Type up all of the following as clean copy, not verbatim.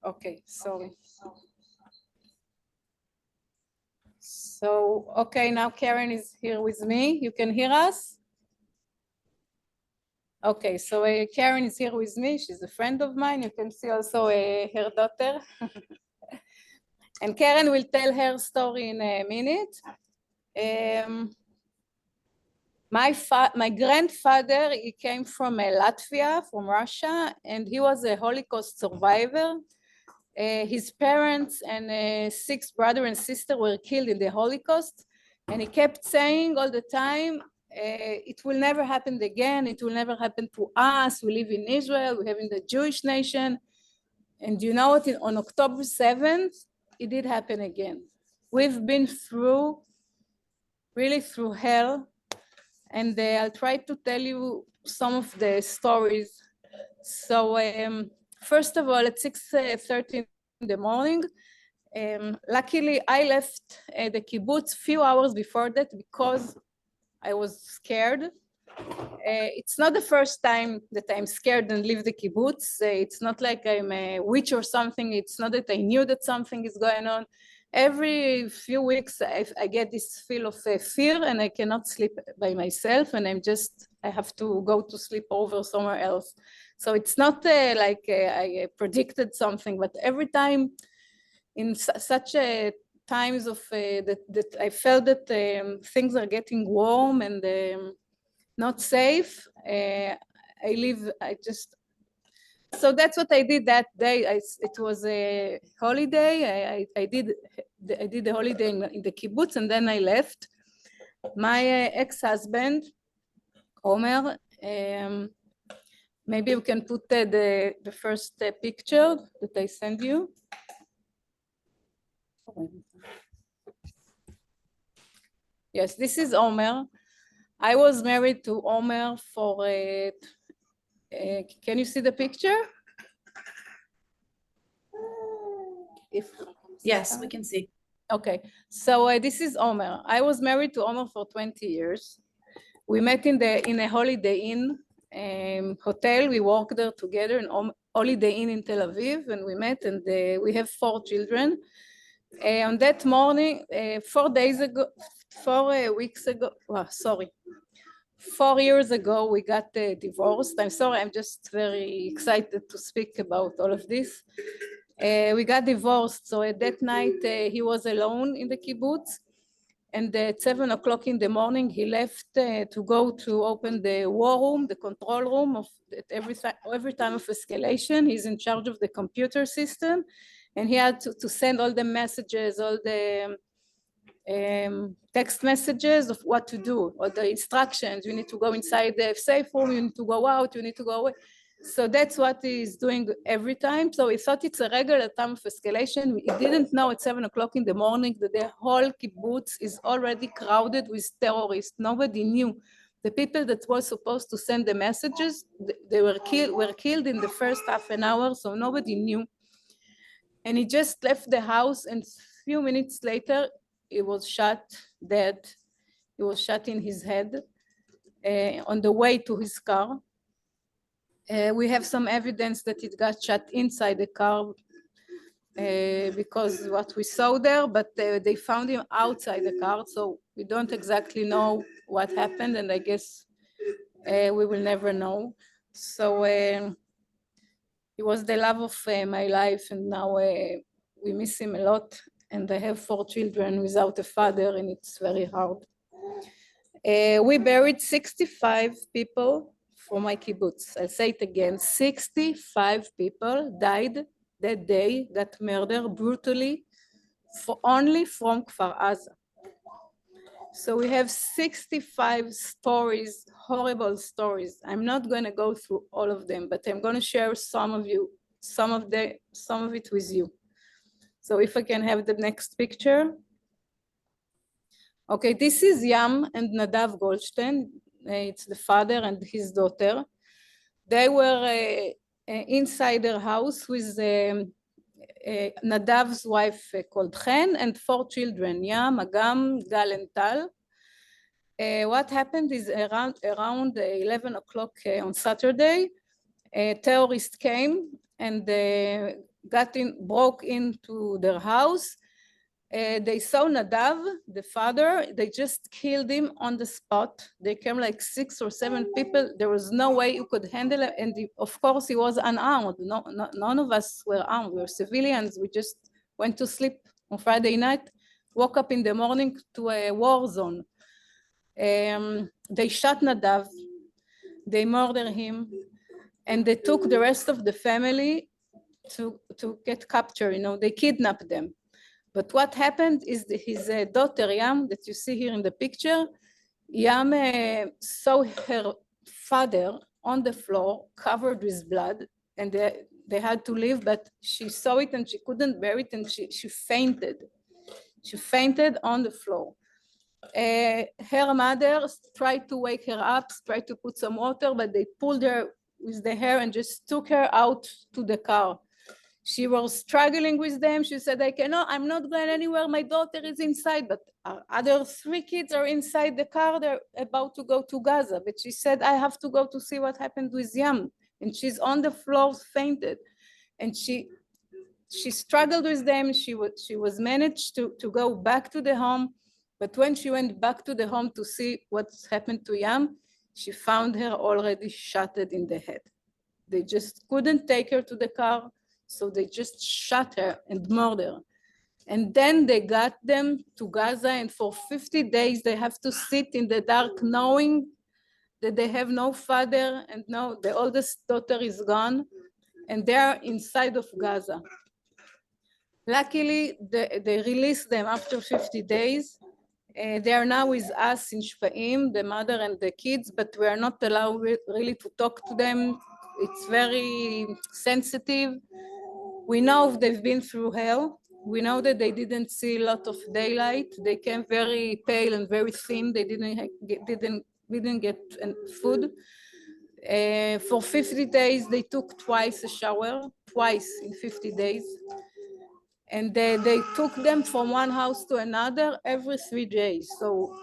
Okay, sorry. So, okay, now Keren is here with me. You can hear us? Okay, so Keren is here with me. She's a friend of mine. You can see also her daughter. And Keren will tell her story in a minute. My grandfather, he came from Latvia, from Russia, and he was a Holocaust survivor. His parents and 6 brothers and sisters were killed in the Holocaust, and he kept saying all the time, it will never happen again, it will never happen to us, we live in Israel, we have in the Jewish nation. And you know what, on October 7th, it did happen again. We've been through, really through hell, and I'll try to tell you some of the stories. So first of all, at 6:30 in the morning, luckily I left the kibbutz a few hours before that because I was scared. It's not the first time that I'm scared and leave the kibbutz. It's not like I'm a witch or something. It's not that I knew that something is going on. Every few weeks I get this feel of fear and I cannot sleep by myself, and I have to go to sleep over somewhere else. So it's not like I predicted something, but every time in such times of that I felt that things are getting warm and not safe, so that's what I did that day. It was a holiday. I did the holiday in the kibbutz, and then I left. My ex-husband, Omer, maybe we can put the first picture that I sent you. Yes, this is Omer. I was married to Omer for can you see the picture? Yes, we can see. Okay, so this is Omer. I was married to Omer for 20 years. We met in a Holiday Inn hotel. We worked there together in Holiday Inn in Tel Aviv, and we met, and we have 4 children. On that morning, 4 years ago, we got divorced. I'm sorry, I'm just very excited to speak about all of this. We got divorced, so at that night he was alone in the kibbutz, and at 7 o'clock in the morning he left to go to open the war room, the control room of every time of escalation. He's in charge of the computer system, and he had to send all the messages, all the text messages of what to do, or the instructions. You need to go inside the safe room, you need to go out, you need to go away. So that's what he's doing every time. So he thought it's a regular time of escalation. He didn't know at 7 o'clock in the morning that the whole kibbutz is already crowded with terrorists. Nobody knew. The people that were supposed to send the messages, they were killed in the first half an hour, so nobody knew. And he just left the house, and a few minutes later, he was shot dead. He was shot in his head on the way to his car. We have some evidence that it got shot inside the car because what we saw there, but they found him outside the car, so we don't exactly know what happened, and I guess we will never know. So he was the love of my life, and now we miss him a lot, and I have 4 children without a father, and it's very hard. We buried 65 people from my kibbutz. I'll say it again, 65 people died that day, got murdered brutally, only from Kfar Aza. So we have 65 stories, horrible stories. I'm not going to go through all of them, but I'm going to share some of it with you. So if I can have the next picture. Okay, this is Yam and Nadav Goldstein. It's the father and his daughter. They were inside their house with Nadav's wife called Chen and 4 children, Yam, Agam, Gal, and Tal. What happened is around 11 o'clock on Saturday, a terrorist came and broke into their house. They saw Nadav, the father. They just killed him on the spot. They came like 6 or 7 people. There was no way you could handle it. And of course, he was unarmed. None of us were armed. We were civilians. We just went to sleep on Friday night, woke up in the morning to a war zone. They shot Nadav. They murdered him. And they took the rest of the family to get captured. You know, they kidnapped them. But what happened is his daughter, Yam, that you see here in the picture, Yam saw her father on the floor, covered with blood, and they had to leave, but she saw it and she couldn't bear it, and she fainted. She fainted on the floor. Her mother tried to wake her up, tried to put some water, but they pulled her with the hair and just took her out to the car. She was struggling with them. She said, I'm not going anywhere. My daughter is inside, but our other 3 kids are inside the car. They're about to go to Gaza. But she said, I have to go to see what happened with Yam. And she's on the floor, fainted. And she struggled with them. She was managed to go back to the home. But when she went back to the home to see what's happened to Yam, she found her already shot in the head. They just couldn't take her to the car. So they just shot her and murdered her. And then they got them to Gaza, and for 50 days they have to sit in the dark knowing that they have no father and the oldest daughter is gone, and they're inside of Gaza. Luckily, they released them after 50 days. They are now with us in Shpaim, the mother and the kids, but we are not allowed really to talk to them. It's very sensitive. We know they've been through hell. We know that they didn't see a lot of daylight. They came very pale and very thin. They didn't get food. For 50 days, they took twice a shower, twice in 50 days. And they took them from one house to another every 3 days. So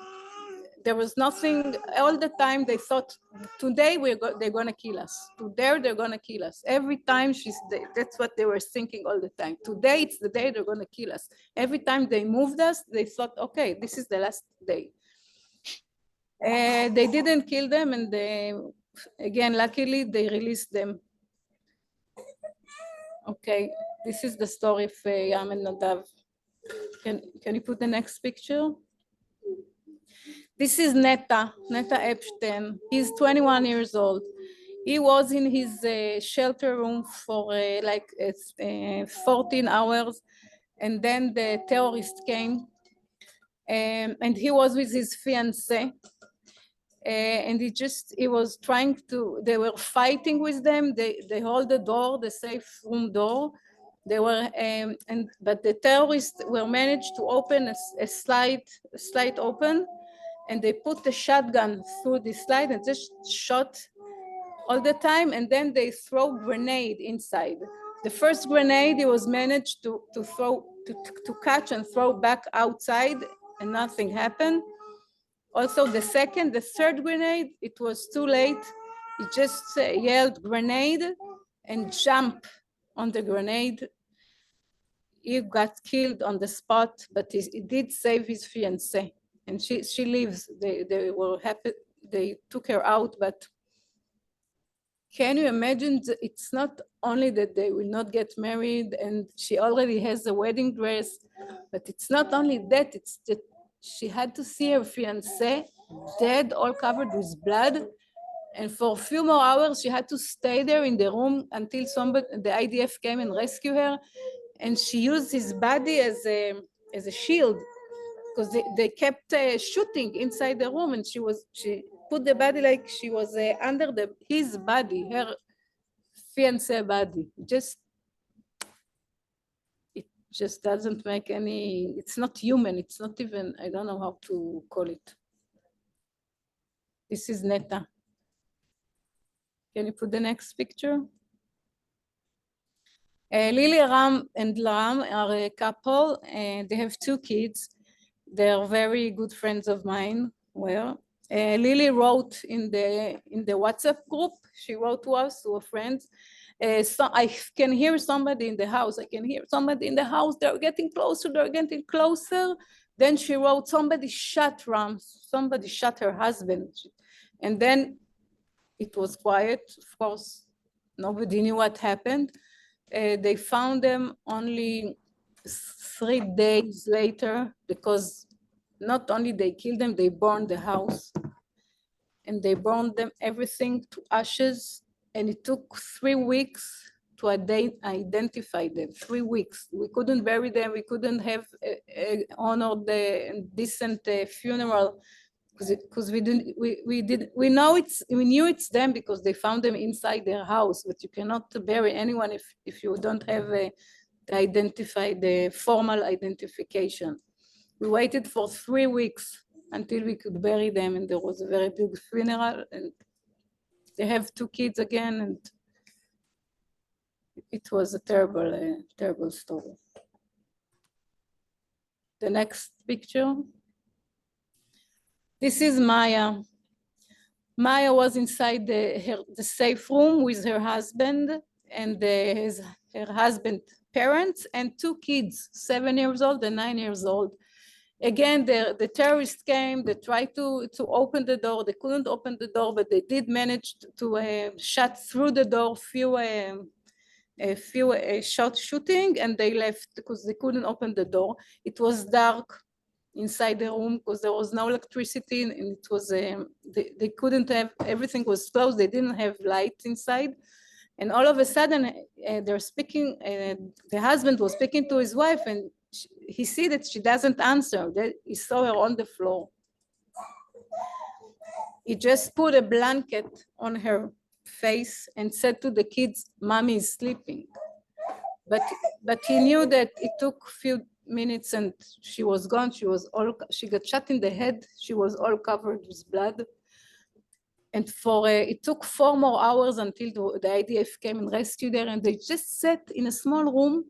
there was nothing. All the time they thought, today they're going to kill us. Today they're going to kill us. Every time that's what they were thinking all the time. Today it's the day they're going to kill us. Every time they moved us, they thought, okay, this is the last day. They didn't kill them, and again, luckily they released them. Okay, this is the story of Yam and Nadav. Can you put the next picture? This is Neta Epstein. He's 21 years old. He was in his shelter room for 14 hours, and then the terrorist came, and he was with his fiancée, and he was trying to, they were fighting with them. They hold the door, the safe room door. They were, but the terrorists were managed to open a slide open, and they put the shotgun through the slide and just shot all the time, and then they throw grenade inside. The first grenade, it was managed to catch and throw back outside, and nothing happened. Also the third grenade, it was too late. He just yelled grenade and jumped on the grenade. He got killed on the spot, but he did save his fiancée. And she lives. They were happy. They took her out, but can you imagine? It's not only that they will not get married, and she already has a wedding dress, but it's not only that. It's that she had to see her fiancé dead, all covered with blood, and for a few more hours she had to stay there in the room until the IDF came and rescued her, and she used his body as a shield, because they kept shooting inside the room, and she put the body like she was under his body, her fiancé body. It just doesn't make any, it's not human. It's not even, I don't know how to call it. This is Neta. Can you put the next picture? Lily Ram and Lam are a couple, and they have 2 kids. They're very good friends of mine. Well, Lily wrote in the WhatsApp group. She wrote to us, to her friends. So I can hear somebody in the house. I can hear somebody in the house. They're getting closer. They're getting closer. Then she wrote, somebody shot Ram. Somebody shot her husband. And then it was quiet. Of course, nobody knew what happened. They found them only 3 days later, because not only they killed them, they burned the house. And they burned them everything to ashes. And it took 3 weeks to identify them. 3 weeks. We couldn't bury them. We couldn't have honored the decent funeral, because we knew it's them because they found them inside their house. But you cannot bury anyone if you don't have the formal identification. We waited for 3 weeks until we could bury them, and there was a very big funeral, and they have 2 kids again, and it was a terrible, terrible story. The next picture. This is Maya. Maya was inside the safe room with her husband and her husband's parents and 2 kids, 7 years old and 9 years old. Again, the terrorists came, they tried to open the door. They couldn't open the door, but they did manage to shut through the door a few shot shooting, and they left because they couldn't open the door. It was dark inside the room because there was no electricity, and it was they couldn't have, everything was closed. They didn't have light inside. And all of a sudden, they're speaking, the husband was speaking to his wife, and he see that she doesn't answer. He saw her on the floor. He just put a blanket on her face and said to the kids, "Mommy is sleeping." But he knew that it took a few minutes and she was gone. She got shot in the head. She was all covered with blood. And it took 4 more hours until the IDF came and rescued her. And they just sat in a small room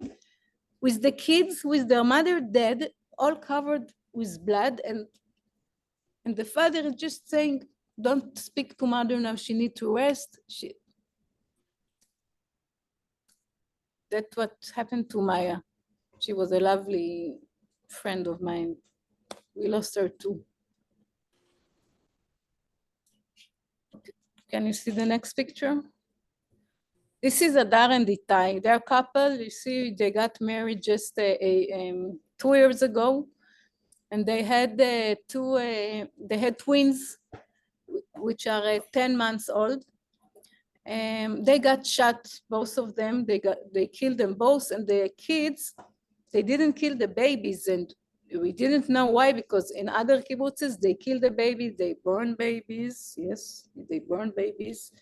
with the kids, with their mother dead, all covered with blood. And the father is just saying, "Don't speak to mother now, she needs to rest." That's what happened to Maya. She was a lovely friend of mine. We lost her too. Can you see the next picture? This is Adar and Itai. They're a couple. You see, they got married just 2 years ago, and they had twins, which are 10 months old. They got shot, both of them. They killed them both, and the kids, they didn't kill the babies, and we didn't know why, because in other kibbutzes, they kill the babies, they burn babies. Yes, they burn babies.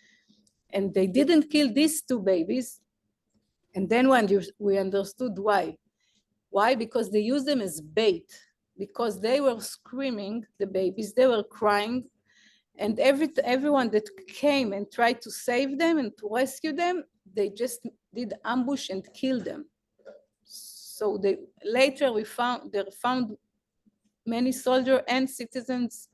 And they didn't kill these 2 babies. And then when we understood why. Why? Because they used them as bait. Because they were screaming, the babies, they were crying. And everyone that came and tried to save them and to rescue them, they just did ambush and killed them. So later they found many soldiers and citizens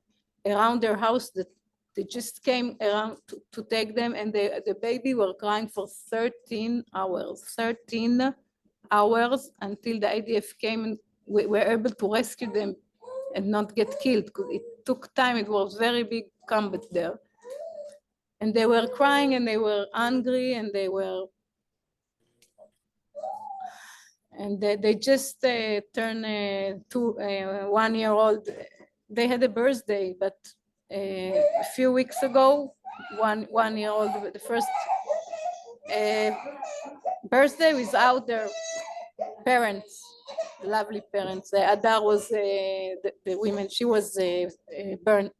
around their house that they just came around to take them, and the baby were crying for 13 hours until the IDF came and we were able to rescue them and not get killed, because it took time. It was very big combat there. And they were crying and they were angry and they just turned 1 year old. They had a birthday, but a few weeks ago, 1 year old, the first birthday without their parents, the lovely parents. Adar was the woman. She was born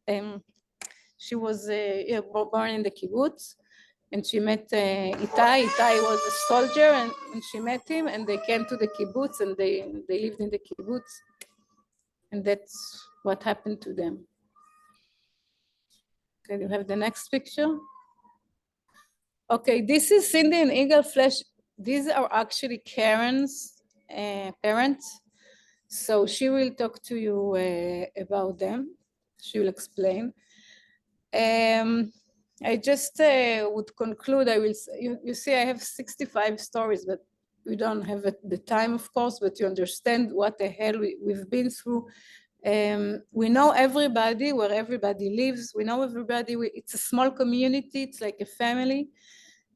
in the kibbutz, and she met Itai. Itai was a soldier, and she met him, and they came to the kibbutz, and they lived in the kibbutz, and that's what happened to them. Can you have the next picture? Okay, this is Cindy and Eagle Flash. These are actually Karen's parents. So she will talk to you about them. she will explain. I just would conclude. You see, I have 65 stories, but we don't have the time, of course, but you understand what the hell we've been through. We know everybody, where everybody lives. We know everybody. It's a small community. It's like a family.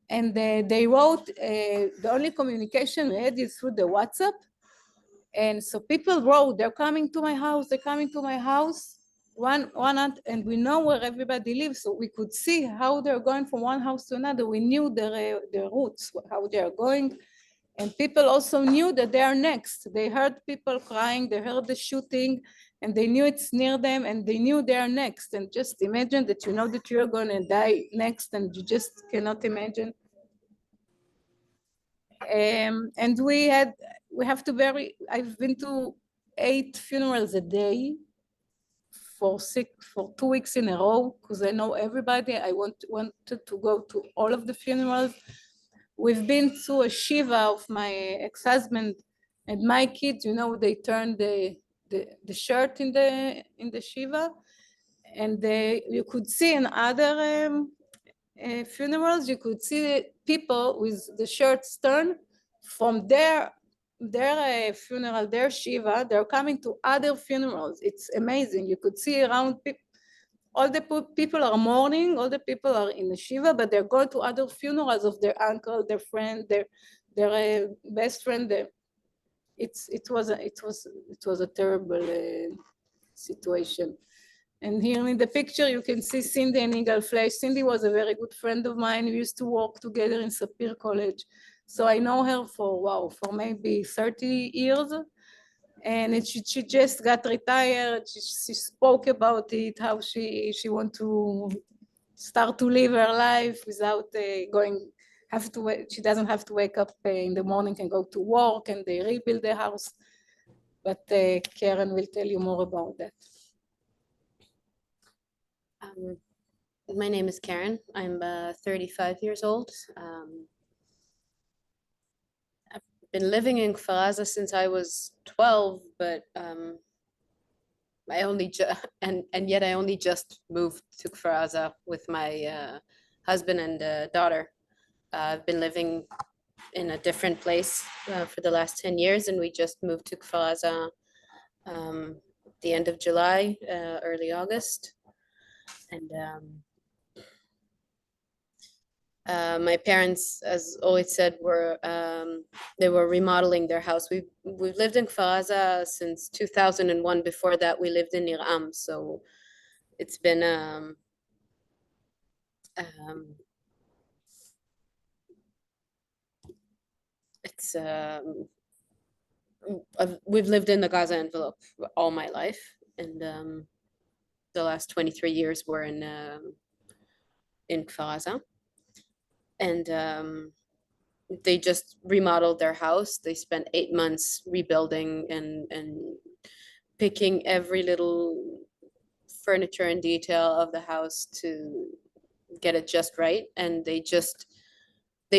And they wrote, the only communication we had is through the WhatsApp. And so people wrote, they're coming to my house, they're coming to my house. And we know where everybody lives, so we could see how they're going from one house to another. We knew their routes, how they are going. And people also knew that they are next. They heard people crying, they heard the shooting, and they knew it's near them, and they knew they are next. And just imagine that you know that you're going to die next, and you just cannot imagine. And we have to bury. I've been to 8 funerals a day for 2 weeks in a row, because I know everybody. I wanted to go to all of the funerals. We've been to a shiva of my ex-husband and my kids. You know, they turned the shirt in the shiva, and you could see in other funerals, you could see people with the shirts turned from their funeral, their shiva. They're coming to other funerals. It's amazing. You could see around all the people are mourning, all the people are in the shiva, but they're going to other funerals of their uncle, their friend, their best friend. It was a terrible situation. And here in the picture, you can see Cindy and Igal Fleisch. Cindy was a very good friend of mine. We used to work together in Sapir College. So I know her for maybe 30 years. And she just got retired. She spoke about it, how she want to start to live her life without she doesn't have to wake up in the morning and go to work, and they rebuild the house. But Keren will tell you more about that. My name is Keren. I'm 35 years old. I've been living in Kfar Aza since I was 12, but yet I only just moved to Kfar Aza with my husband and daughter. I've been living in a different place for the last 10 years, and we just moved to Kfar Aza the end of July, early August. And my parents, as always said, they were remodeling their house. We've lived in Kfar Aza since 2001. Before that, we lived in Niram. So it's been we've lived in the Gaza envelope all my life, and the last 23 years were in Kfar Aza. And they just remodeled their house. They spent 8 months rebuilding and picking every little furniture and detail of the house to get it just right. And they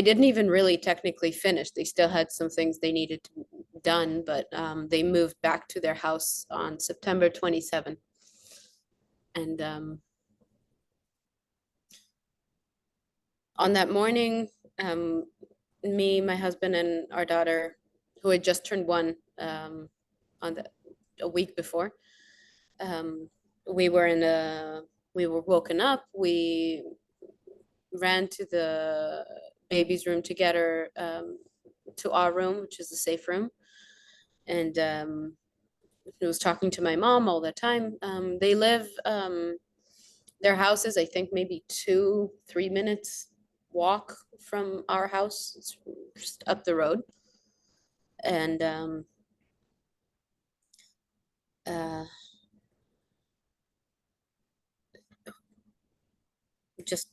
didn't even really technically finish. They still had some things they needed to done, but they moved back to their house on September 27th. And on that morning, me, my husband, and our daughter, who had just turned 1 a week before, we were woken up. We ran to the baby's room to get her to our room, which is the safe room. And he was talking to my mom all the time. They live, their house is, I think, maybe 2-3 minutes walk from our house. It's just up the road. And just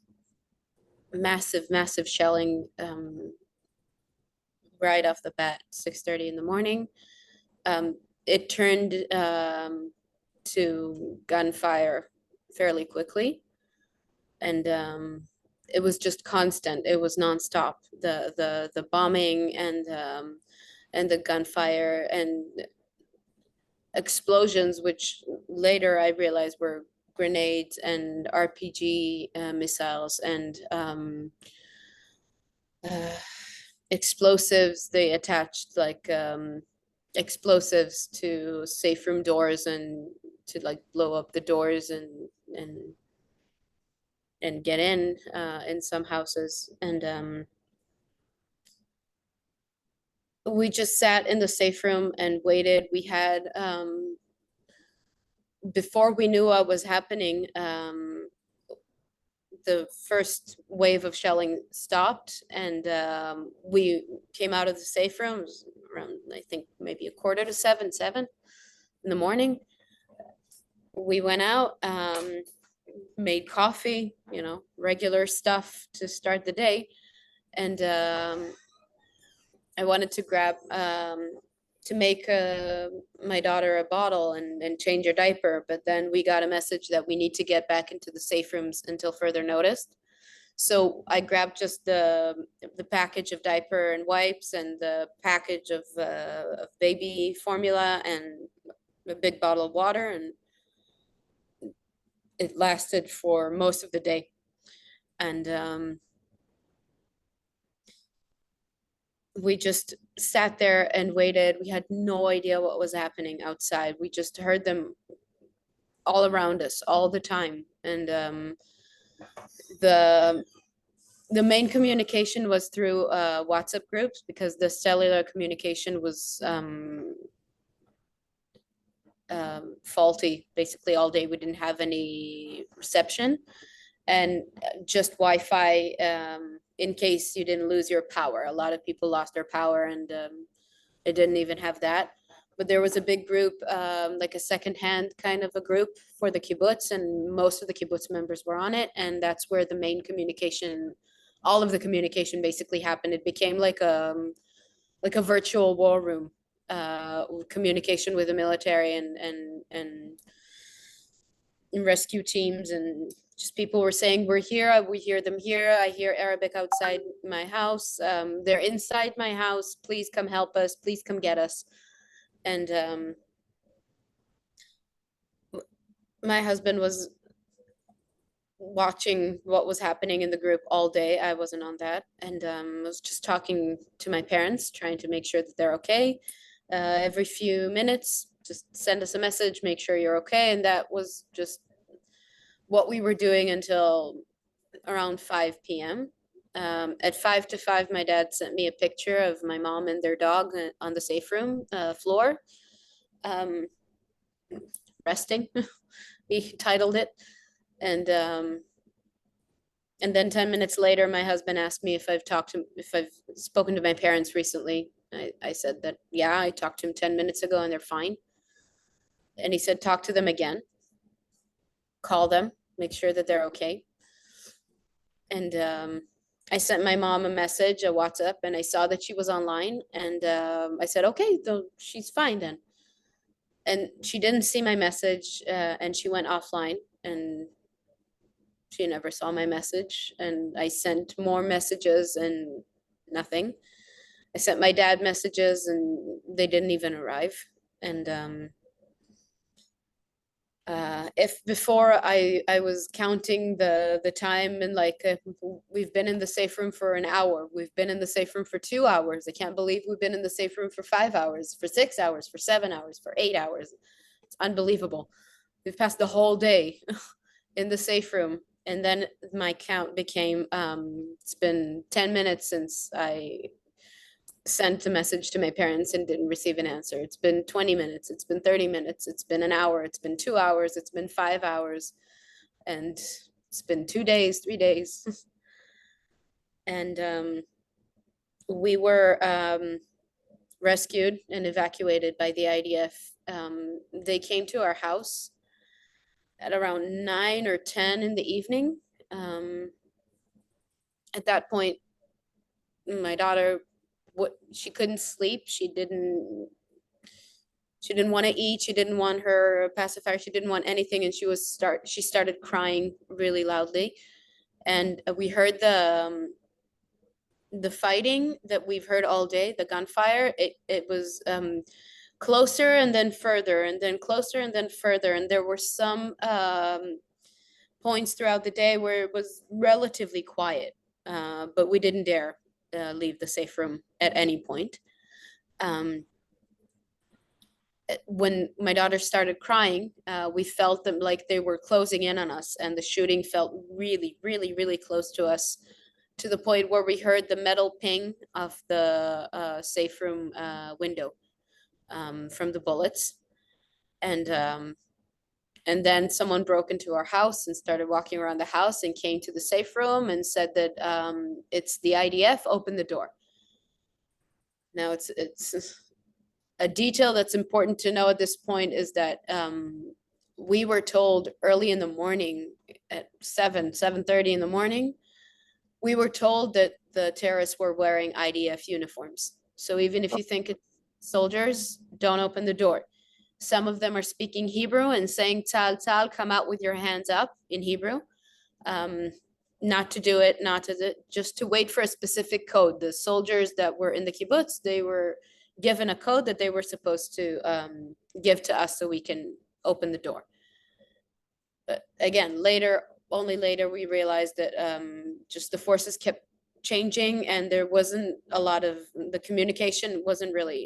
massive shelling right off the bat, 6:30 in the morning. It turned to gunfire fairly quickly, and it was just constant. It was nonstop. The bombing and the gunfire and explosions, which later I realized were grenades and RPG missiles and explosives. They attached like explosives to safe room doors and to like blow up the doors and get in some houses. And we just sat in the safe room and waited. We had before we knew what was happening, the first wave of shelling stopped, and we came out of the safe room. It was around, I think, maybe 6:45, 7 in the morning. We went out, made coffee, regular stuff to start the day. And I wanted to grab, to make my daughter a bottle and change her diaper. But then we got a message that we need to get back into the safe rooms until further notice. So I grabbed just the package of diaper and wipes and the package of baby formula and a big bottle of water, and it lasted for most of the day. And we just sat there and waited. We had no idea what was happening outside. We just heard them all around us all the time. And the main communication was through WhatsApp groups, because the cellular communication was faulty basically all day. We didn't have any reception, and just Wi-Fi in case you didn't lose your power. A lot of people lost their power, and it didn't even have that. But there was a big group, like a secondhand kind of a group for the kibbutz, and most of the kibbutz members were on it. And that's where the main communication, all of the communication basically happened. It became like a virtual war room, communication with the military and rescue teams, and just people were saying, we're here, we hear them here, I hear Arabic outside my house, they're inside my house, please come help us, please come get us. And my husband was watching what was happening in the group all day. I wasn't on that, and was just talking to my parents, trying to make sure that they're okay. Every few minutes, just send us a message, make sure you're okay. And that was just what we were doing until around 5 p.m. At 5 to 5, my dad sent me a picture of my mom and their dog on the safe room floor, resting, he titled it. And then 10 minutes later, my husband asked me if I've spoken to my parents recently. I said that, yeah, I talked to him 10 minutes ago and they're fine. And he said, talk to them again, call them, make sure that they're okay. And I sent my mom a message, a WhatsApp, and I saw that she was online. And I said, okay, she's fine then. And she didn't see my message, and she went offline, and she never saw my message. And I sent more messages and nothing. I sent my dad messages and they didn't even arrive. And if before I was counting the time, and like, we've been in the safe room for an hour, we've been in the safe room for 2 hours. I can't believe we've been in the safe room for 5 hours, for 6 hours, for 7 hours, for 8 hours. It's unbelievable. We've passed the whole day in the safe room. And then my count became, it's been 10 minutes since I sent a message to my parents and didn't receive an answer. It's been 20 minutes, it's been 30 minutes, it's been an hour, it's been 2 hours, it's been 5 hours, and it's been 2 days, 3 days. And we were rescued and evacuated by the IDF. They came to our house at around 9 or 10 in the evening. At that point, my daughter, she couldn't sleep. She didn't want to eat. She didn't want her pacifier. She didn't want anything. And she started crying really loudly. And we heard the fighting that we've heard all day, the gunfire. It was closer and then further and then closer and then further. And there were some points throughout the day where it was relatively quiet, but we didn't dare leave the safe room at any point. When my daughter started crying, we felt them like they were closing in on us, and the shooting felt really, really, really close to us, to the point where we heard the metal ping of the safe room window from the bullets. And then someone broke into our house and started walking around the house and came to the safe room and said that it's the IDF, open the door. Now it's a detail that's important to know at this point is that we were told early in the morning at 7:30 in the morning, we were told that the terrorists were wearing IDF uniforms. So even if you think it's soldiers, don't open the door. Some of them are speaking Hebrew and saying, "Tal, tal, come out with your hands up," in Hebrew. Not to do it, just to wait for a specific code. The soldiers that were in the kibbutz, they were given a code that they were supposed to give to us so we can open the door. But again, only later we realized that just the forces kept changing, and there wasn't a lot of, the communication wasn't really,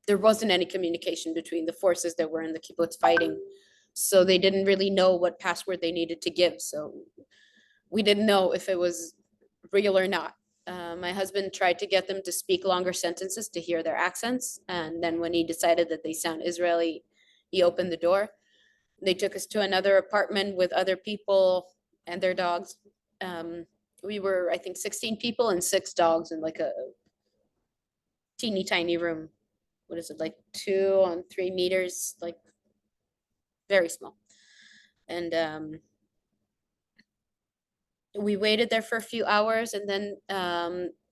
there wasn't any communication between the forces that were in the kibbutz fighting. So they didn't really know what password they needed to give. So we didn't know if it was real or not. My husband tried to get them to speak longer sentences to hear their accents. And then when he decided that they sound Israeli, he opened the door. They took us to another apartment with other people and their dogs. We were, I think, 16 people and 6 dogs in like a teeny tiny room. What is it, like 2 on 3 meters, like very small. And we waited there for a few hours, and then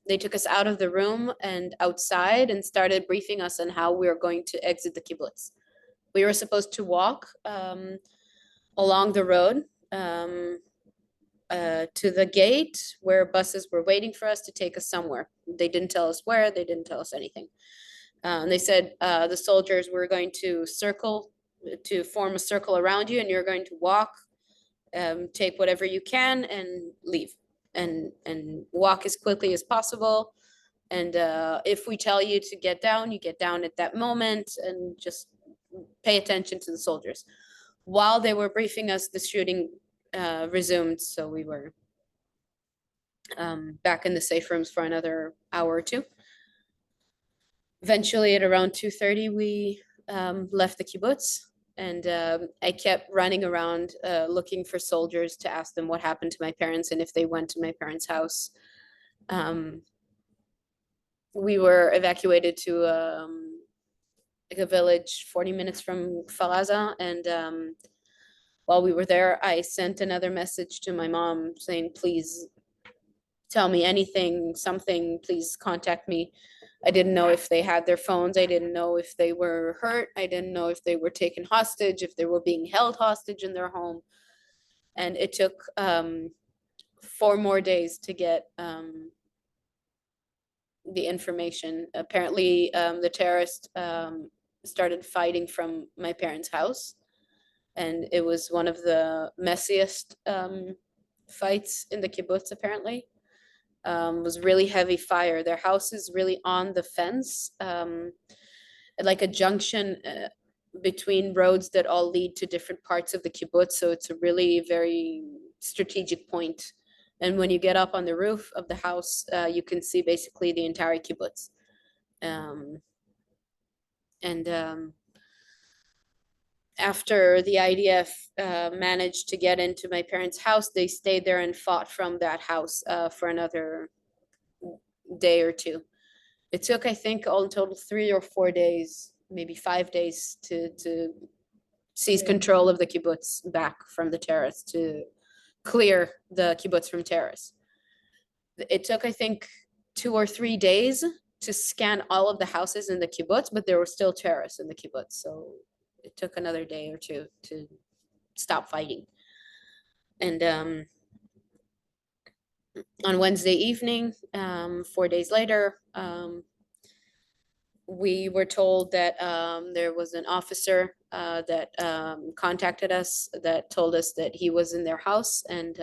they took us out of the room and outside and started briefing us on how we were going to exit the kibbutz. We were supposed to walk along the road to the gate where buses were waiting for us to take us somewhere. They didn't tell us where, they didn't tell us anything. They said the soldiers were going to form a circle around you, and you're going to walk, take whatever you can and leave, and walk as quickly as possible. And if we tell you to get down, you get down at that moment, and just pay attention to the soldiers. While they were briefing us, the shooting resumed, so we were back in the safe rooms for another hour or two. Eventually, at around 2:30, we left the kibbutz, and I kept running around looking for soldiers to ask them what happened to my parents and if they went to my parents' house. We were evacuated to like a village 40 minutes from Kfar Aza, and while we were there, I sent another message to my mom saying, "Please tell me anything, something, please contact me." I didn't know if they had their phones. I didn't know if they were hurt. I didn't know if they were taken hostage, if they were being held hostage in their home. And it took 4 more days to get the information. Apparently, the terrorists started fighting from my parents' house, and it was one of the messiest fights in the kibbutz, apparently. It was really heavy fire. Their house is really on the fence, like a junction between roads that all lead to different parts of the kibbutz. So it's a really very strategic point. And when you get up on the roof of the house, you can see basically the entire kibbutz. After the IDF managed to get into my parents' house, they stayed there and fought from that house for another day or two. It took, I think, all in total 3 or 4 days, maybe 5 days to seize control of the kibbutz back from the terrorists, to clear the kibbutz from terrorists. It took, I think, 2 or 3 days to scan all of the houses in the kibbutz, but there were still terrorists in the kibbutz. So it took another day or two to stop fighting. And on Wednesday evening, 4 days later, we were told that there was an officer that contacted us that told us that he was in their house and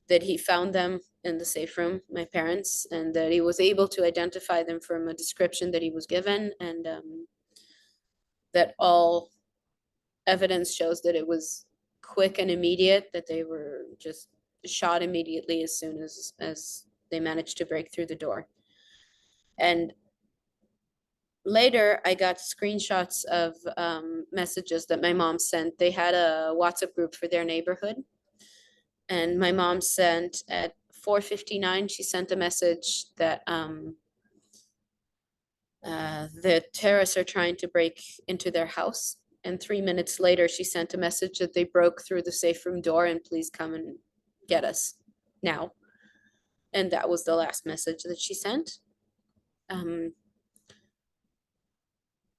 that he found them in the safe room, my parents, and that he was able to identify them from a description that he was given, and that all evidence shows that it was quick and immediate, that they were just shot immediately as soon as they managed to break through the door. And later, I got screenshots of messages that my mom sent. They had a WhatsApp group for their neighborhood. And my mom sent at 4:59, she sent a message that the terrorists are trying to break into their house. And 3 minutes later, she sent a message that they broke through the safe room door and please come and get us now. And that was the last message that she sent.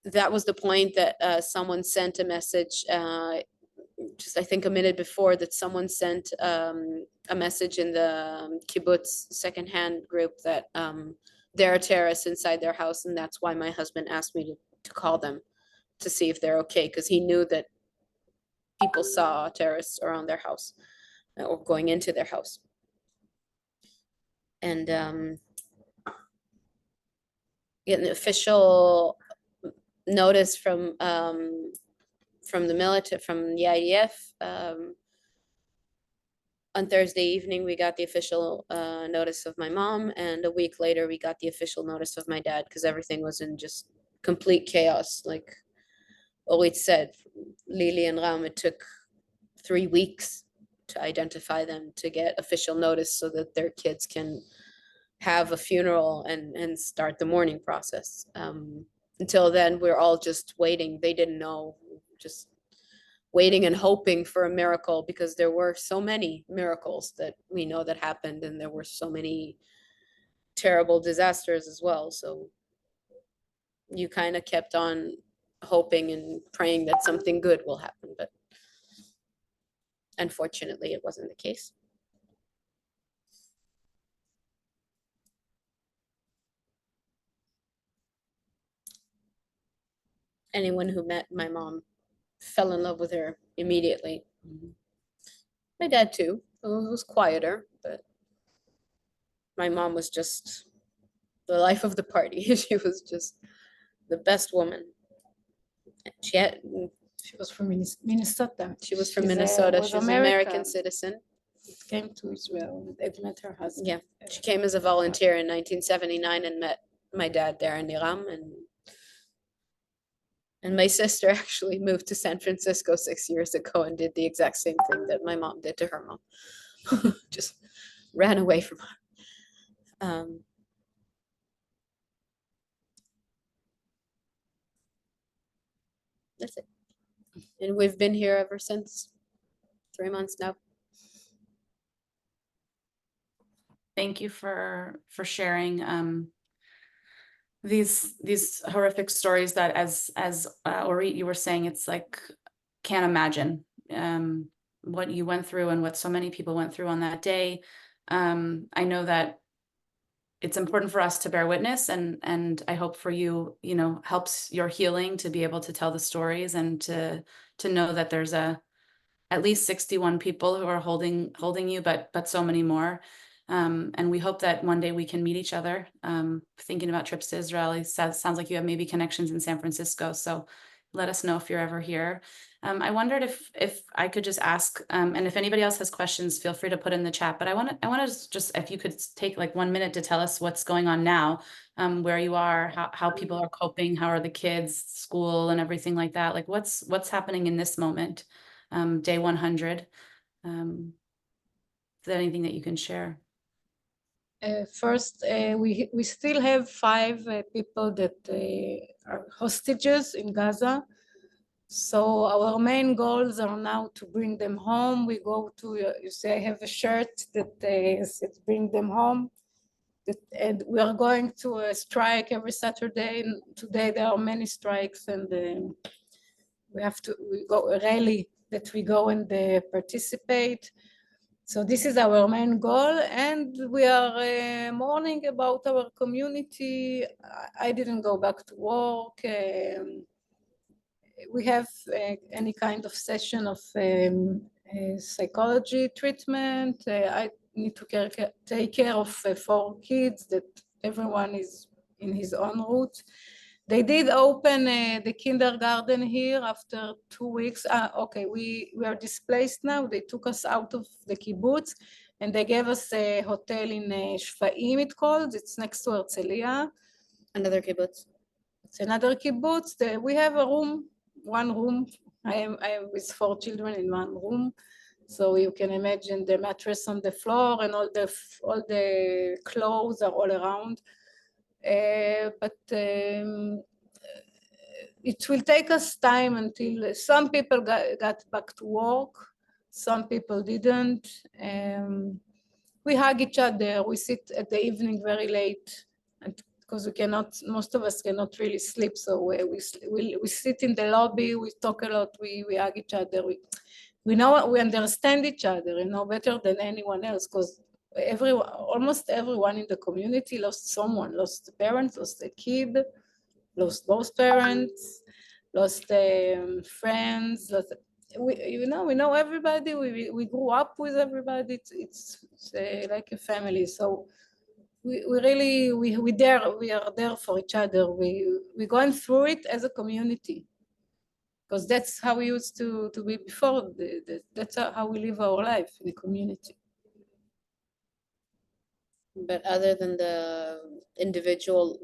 That was the point that someone sent a message, just I think a minute before, that someone sent a message in the Kibbutz secondhand group that there are terrorists inside their house, and that's why my husband asked me to call them to see if they're okay, because he knew that people saw terrorists around their house or going into their house. And get an official notice from the military, from the IDF. On Thursday evening, we got the official notice of my mom, and a week later, we got the official notice of my dad, because everything was in just complete chaos. Like Orit said, Lily and Ram, it took 3 weeks to identify them, to get official notice so that their kids can have a funeral and start the mourning process. Until then, we're all just waiting. They didn't know, just waiting and hoping for a miracle, because there were so many miracles that we know that happened, and there were so many terrible disasters as well. So you kind of kept on hoping and praying that something good will happen, but unfortunately it wasn't the case. Anyone who met my mom fell in love with her immediately. My dad too. It was quieter, but my mom was just the life of the party. She was just the best woman. She was from Minnesota. She was from She's Minnesota. was She's an American citizen. Came to Israel. They met her husband. Yeah, she came as a volunteer in 1979 and met my dad there in Iram, and my sister actually moved to San Francisco 6 years ago and did the exact same thing that my mom did to her mom. Just ran away from her. That's it. And we've been here ever since. 3 months now. Thank you for sharing these horrific stories that, as Orit, you were saying, it's like, can't imagine what you went through and what so many people went through on that day. I know that it's important for us to bear witness, and I hope for you, helps your healing to be able to tell the stories and to know that there's at least 61 people who are holding you, but so many more. And we hope that one day we can meet each other. Thinking about trips to Israel, it sounds like you have maybe connections in San Francisco. So let us know if you're ever here. I wondered if I could just ask, and if anybody else has questions, feel free to put in the chat. But I want to just, if you could take like 1 minute to tell us what's going on now, where you are, how people are coping, how are the kids, school, and everything like that. Like what's happening in this moment, day 100. Is there anything that you can share? First, we still have 5 people that are hostages in Gaza. So our main goals are now to bring them home. We go to, you see, I have a shirt that says bring them home. And we are going to a strike every Saturday. And today there are many strikes, and we go a rally that we go and participate. So this is our main goal, and we are mourning about our community. I didn't go back to work. We have any kind of session of psychology treatment. I need to take care of 4 kids that everyone is in his own route. They did open the kindergarten here after 2 weeks. Okay, we are displaced now. They took us out of the kibbutz and they gave us a hotel in Shfaim, it's called. It's next to Herzliya. Another kibbutz. It's another kibbutz. We have a room, one room. I am with 4 children in one room. So you can imagine the mattress on the floor and all the clothes are all around. But it will take us time until some people got back to work, some people didn't. We hug each other, we sit at the evening very late, and because we cannot, most of us cannot really sleep, so we sit in the lobby, we talk a lot, we hug each other, we know, we understand each other, you know, better than anyone else, because almost everyone in the community lost someone, lost the parents, lost a kid, lost both parents, lost friends, we know everybody, we grew up with everybody, it's like a family, so we really, we are there for each other, we're going through it as a community, because that's how we used to be before, that's how we live our life, in the community. But other than the individual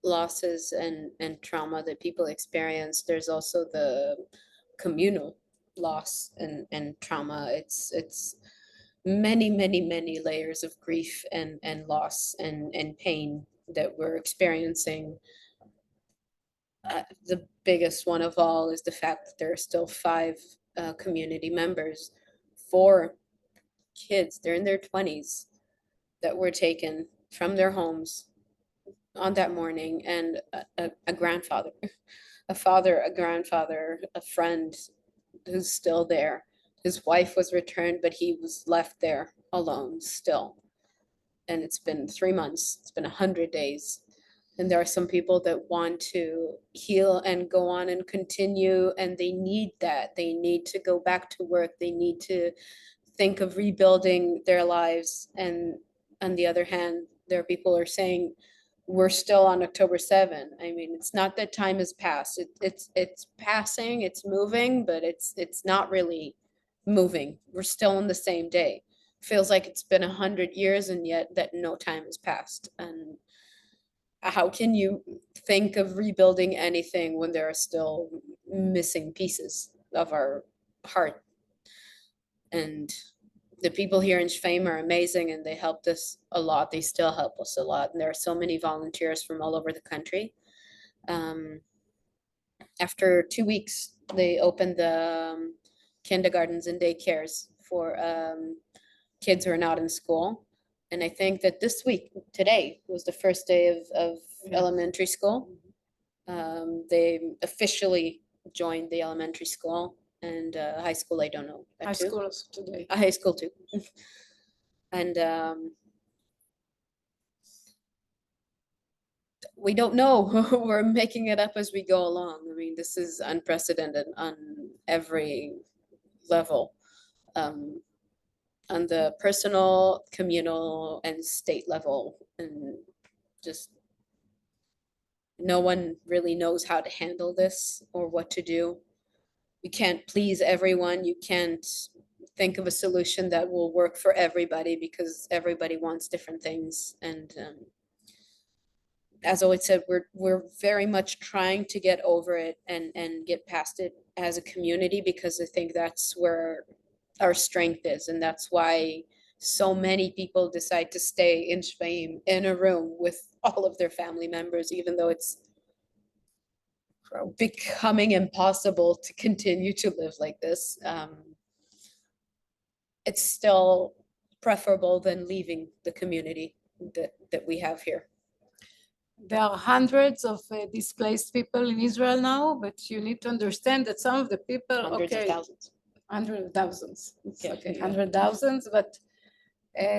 losses and trauma that people experience, there's also the communal loss and trauma. It's many layers of grief and loss and pain that we're experiencing. The biggest one of all is the fact that there are still 5 community members, 4 kids, they're in their 20s, that were taken from their homes on that morning, and a grandfather, a father, a grandfather, a friend who's still there. His wife was returned, but he was left there alone still. And it's been 3 months, it's been 100 days. And there are some people that want to heal and go on and continue, and they need that. They need to go back to work. They need to think of rebuilding their lives. And on the other hand, there are people who are saying, we're still on October 7. I mean, it's not that time has passed. It's passing, it's moving, but it's not really moving. We're still on the same day. Feels like it's been 100 years, and yet that no time has passed. And how can you think of rebuilding anything when there are still missing pieces of our heart? And the people here in Shfaim are amazing, and they helped us a lot. They still help us a lot. And there are so many volunteers from all over the country. After 2 weeks, they opened the kindergartens and daycares for kids who are not in school. And I think that this week, today, was the first day of elementary school. They officially joined the elementary school, and high school, I don't know. High school also today. High school too. And we don't know. We're making it up as we go along. I mean, this is unprecedented on every level. On the personal, communal, and state level, and just no one really knows how to handle this or what to do. You can't please everyone. You can't think of a solution that will work for everybody, because everybody wants different things. And as always said, we're very much trying to get over it and get past it as a community, because I think that's where our strength is. And that's why so many people decide to stay in Shfaim in a room with all of their family members, even though it's becoming impossible to continue to live like this. It's still preferable than leaving the community that we have here. There are hundreds of displaced people in Israel now, but you need to understand that some of the people, Hundreds of thousands. hundred of thousands. It's Yeah. okay, 100,000, but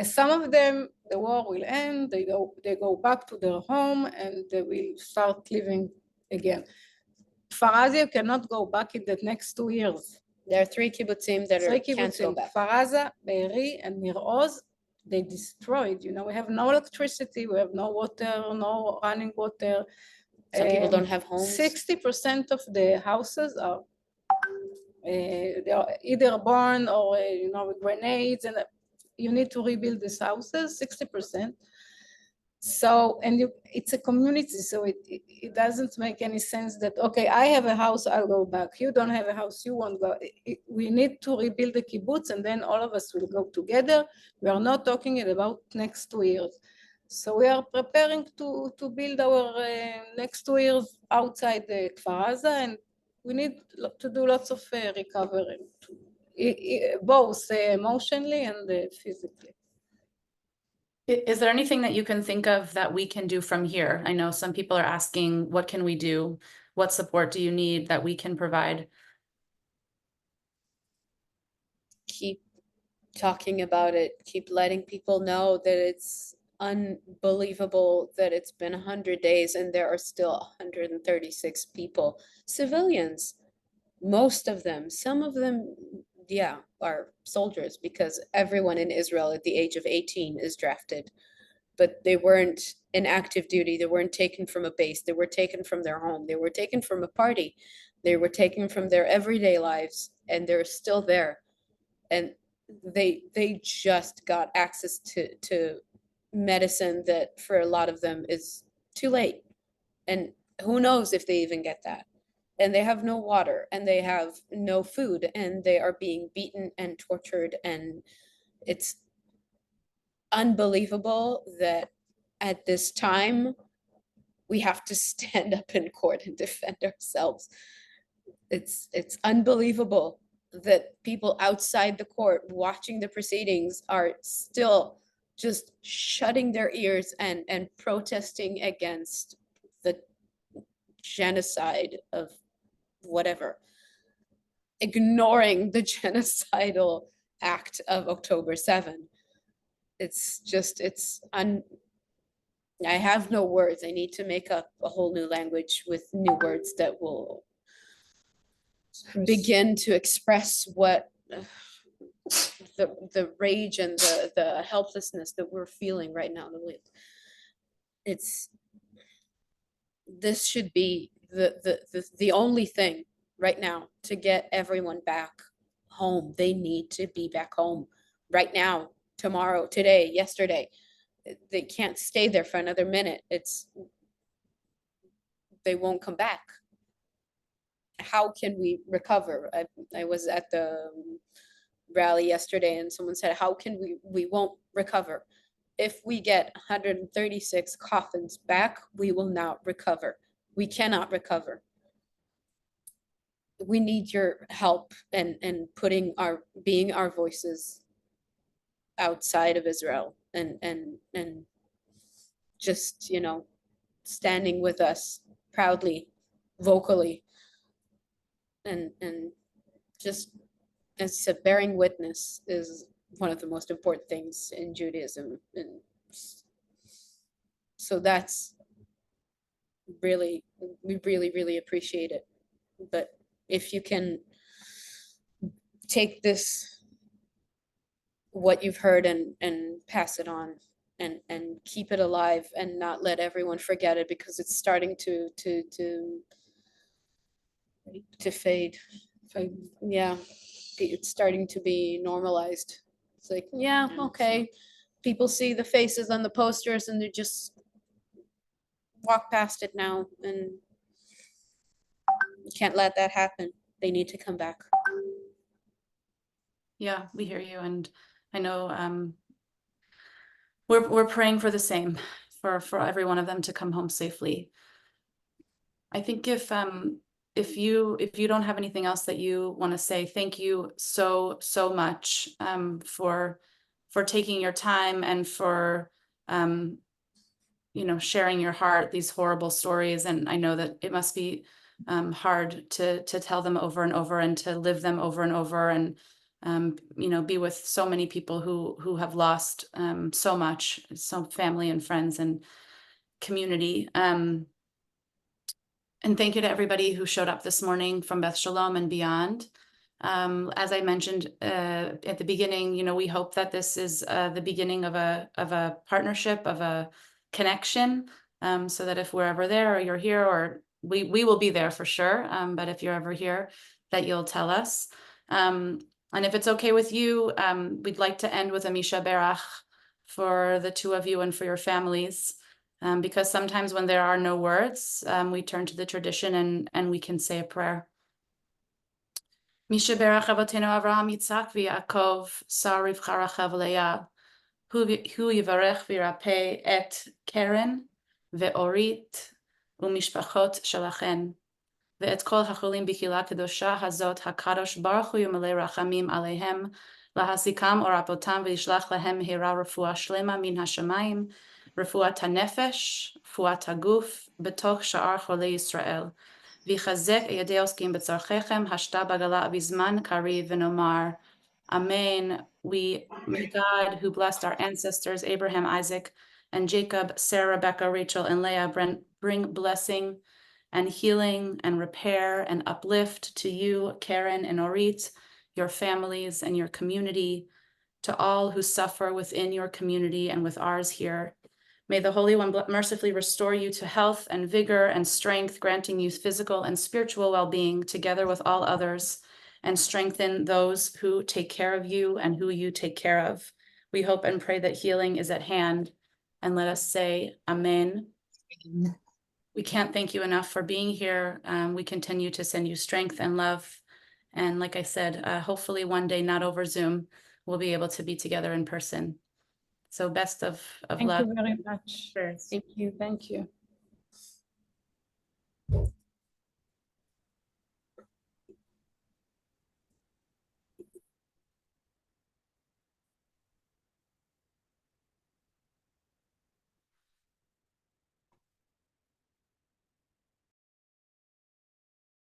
some of them, the war will end, they go back to their home and they will start living again. Kfar Aza, you cannot go back in the next 2 years. There are 3 kibbutzim that Three can't go kibbutzim, back. Kfar Aza, Be'eri, and Nir Oz, they destroyed. You know, we have no electricity, we have no water, no running water. Some people don't have homes. 60% of the houses are they are either burned or you know, with grenades, and you need to rebuild these houses, 60%. So, and it's a community, so it doesn't make any sense that, okay, I have a house, I'll go back. You don't have a house, you won't go. We need to rebuild the kibbutz, and then all of us will go together. We are not talking about next 2 years. So we are preparing to build our next 2 years outside the Kfar Aza, and we need to do lots of recovery, both emotionally and physically. Is there anything that you can think of that we can do from here? I know some people are asking, what can we do? What support do you need that we can provide? Keep talking about it, keep letting people know that it's unbelievable that it's been 100 days and there are still 136 people, civilians, most of them, some of them, yeah, are soldiers, because everyone in Israel at the age of 18 is drafted, but they weren't in active duty, they weren't taken from a base, they were taken from their home, they were taken from a party, they were taken from their everyday lives, and they're still there. And they just got access to medicine that for a lot of them is too late. And who knows if they even get that. And they have no water, and they have no food, and they are being beaten and tortured. And it's unbelievable that at this time we have to stand up in court and defend ourselves. It's unbelievable that people outside the court watching the proceedings are still just shutting their ears and protesting against the genocide of whatever, ignoring the genocidal act of October 7. It's just, I have no words. I need to make up a whole new language with new words that will begin to express what the rage and the helplessness that we're feeling right now. This should be the only thing right now to get everyone back home. They need to be back home right now, tomorrow, today, yesterday. They can't stay there for another minute. They won't come back. How can we recover? I was at the rally yesterday and someone said, how can we won't recover. If we get 136 coffins back, we will not recover. We cannot recover. We need your help and being our voices outside of Israel and just, you know, standing with us proudly, vocally, and just as bearing witness is one of the most important things in Judaism. And so that's really, we really appreciate it. But if you can take this, what you've heard, and pass it on and keep it alive and not let everyone forget it, because it's starting to fade. Yeah, it's starting to be normalized. It's like, yeah, okay, people see the faces on the posters and they just walk past it now, and you can't let that happen. They need to come back. Yeah, we hear you, and I know we're praying for the same, for every one of them to come home safely. I think if you don't have anything else that you want to say, thank you so much for taking your time and for you know, sharing your heart, these horrible stories. And I know that it must be hard to tell them over and over and to live them over and over and be with so many people who have lost so much, so family and friends and community. And thank you to everybody who showed up this morning from Beth Shalom and beyond. As I mentioned at the beginning, we hope that this is the beginning of a partnership, of a connection, so that if we're ever there or you're here, or we will be there for sure, but if you're ever here, that you'll tell us. And if it's okay with you, we'd like to end with a Misha Berach for the two of you and for your families. Because sometimes when there are no words, we turn to the tradition and we can say a prayer. Misha Berach Avotenu Avraham Yitzhak v'Yaakov Sar Rivcha Rachav Leah Hu Yivarech v'Yirapeh et Keren ve'Orit u'mishpachot shelachen ve'et kol hacholim b'kila kedosha hazot hakadosh baruch hu yamalei rachamim aleihem lahasikam orapotam v'yishlach lehem hira refuah shlema min hashamayim refuat hanefesh refuat haguf betoch sha'ar cholei Yisrael v'chazek yedei oskim b'tzarchechem hashta bagala bizman kari v'nomar. Amen. May God, who blessed our ancestors Abraham, Isaac, and Jacob, Sarah, Rebecca, Rachel, and Leah, bring blessing and healing and repair and uplift to you, Keren and Orit, your families and your community, to all who suffer within your community and with ours here. May the Holy One mercifully restore you to health and vigor and strength, granting you physical and spiritual well-being together with all others, and strengthen those who take care of you and who you take care of. We hope and pray that healing is at hand, and let us say Amen. We can't thank you enough for being here. We continue to send you strength and love. And like I said, hopefully one day, not over Zoom, we'll be able to be together in person. So best of luck. Thank you very much. Cheers. Thank you. Thank you.